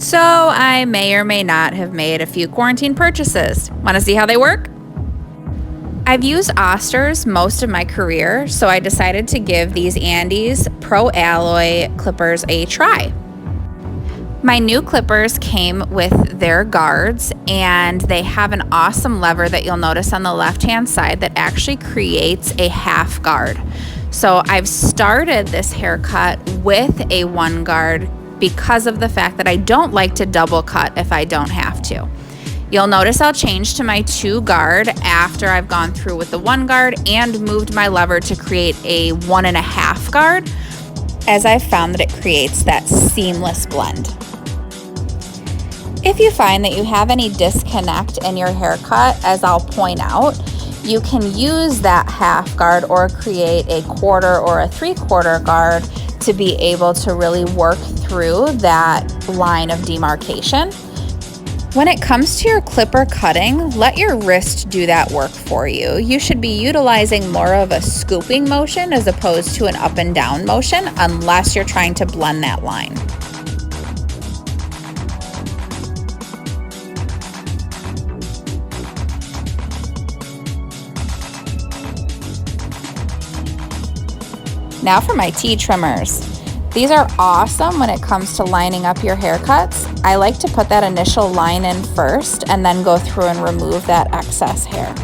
So I may or may not have made a few quarantine purchases. Want to see how they work? I've used Osters most of my career, so I decided to give these Andis Pro Alloy clippers a try. My new clippers came with their guards, and they have an awesome lever that you'll notice on the left-hand side that actually creates a half guard. So I've started this haircut with a one guard because of the fact that I don't like to double cut if I don't have to. You'll notice I'll change to my two guard after I've gone through with the one guard and moved my lever to create a 1.5 guard, as I've found that it creates that seamless blend. If you find that you have any disconnect in your haircut, as I'll point out, you can use that half guard or create a 1/4 or a 3/4 guard to be able to really work through that line of demarcation. When it comes to your clipper cutting, let your wrist do that work for you. You should be utilizing more of a scooping motion as opposed to an up and down motion, unless you're trying to blend that line. Now for my T-trimmers. These are awesome when it comes to lining up your haircuts. I like to put that initial line in first and then go through and remove that excess hair.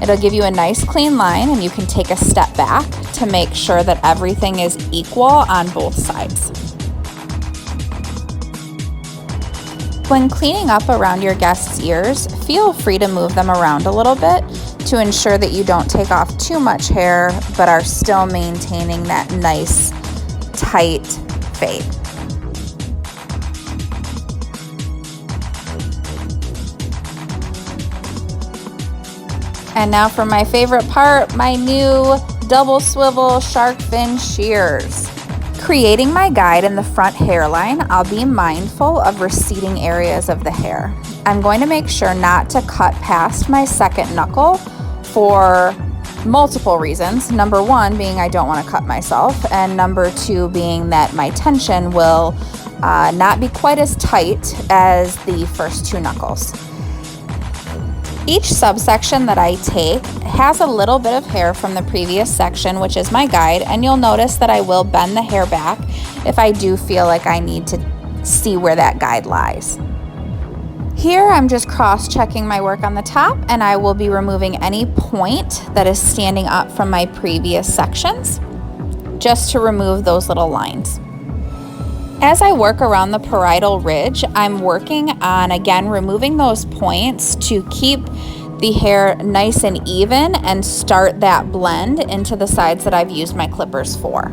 It'll give you a nice clean line, and you can take a step back to make sure that everything is equal on both sides. When cleaning up around your guests' ears, feel free to move them around a little bit to ensure that you don't take off too much hair but are still maintaining that nice tight fade. And now for my favorite part, my new double swivel shark fin shears. Creating my guide in the front hairline, I'll be mindful of receding areas of the hair. I'm going to make sure not to cut past my second knuckle for multiple reasons. Number one being I don't want to cut myself, and number two being that my tension will not be quite as tight as the first two knuckles. Each subsection that I take has a little bit of hair from the previous section, which is my guide, and you'll notice that I will bend the hair back if I do feel like I need to see where that guide lies. Here I'm just cross-checking my work on the top, and I will be removing any point that is standing up from my previous sections, just to remove those little lines. As I work around the parietal ridge, I'm working on, again, removing those points to keep the hair nice and even and start that blend into the sides that I've used my clippers for.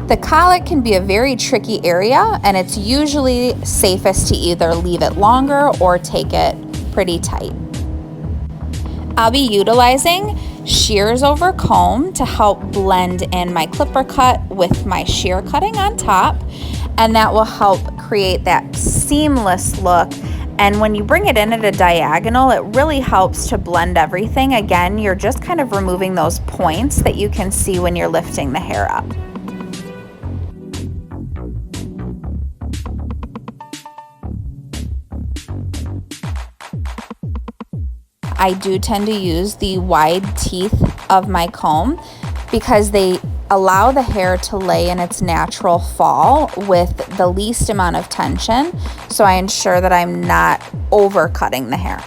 The colic can be a very tricky area, and it's usually safest to either leave it longer or take it pretty tight. I'll be utilizing shears over comb to help blend in my clipper cut with my shear cutting on top, and that will help create that seamless look. And when you bring it in at a diagonal, it really helps to blend everything. Again, you're just kind of removing those points that you can see when you're lifting the hair up. I do tend to use the wide teeth of my comb because they allow the hair to lay in its natural fall with the least amount of tension, so I ensure that I'm not overcutting the hair.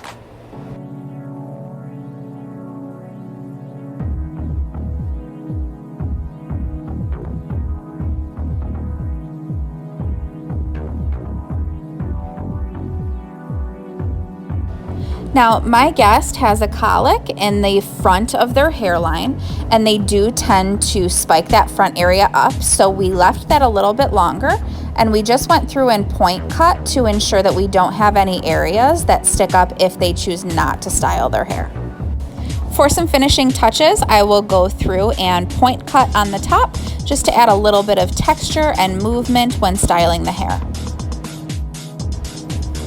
Now, my guest has a colic in the front of their hairline, and they do tend to spike that front area up, so we left that a little bit longer, and we just went through and point cut to ensure that we don't have any areas that stick up if they choose not to style their hair. For some finishing touches, I will go through and point cut on the top just to add a little bit of texture and movement when styling the hair.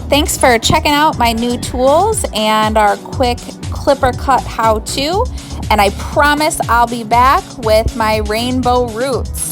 Thanks for checking out my new tools and our quick clipper cut how-to, and I promise I'll be back with my rainbow roots.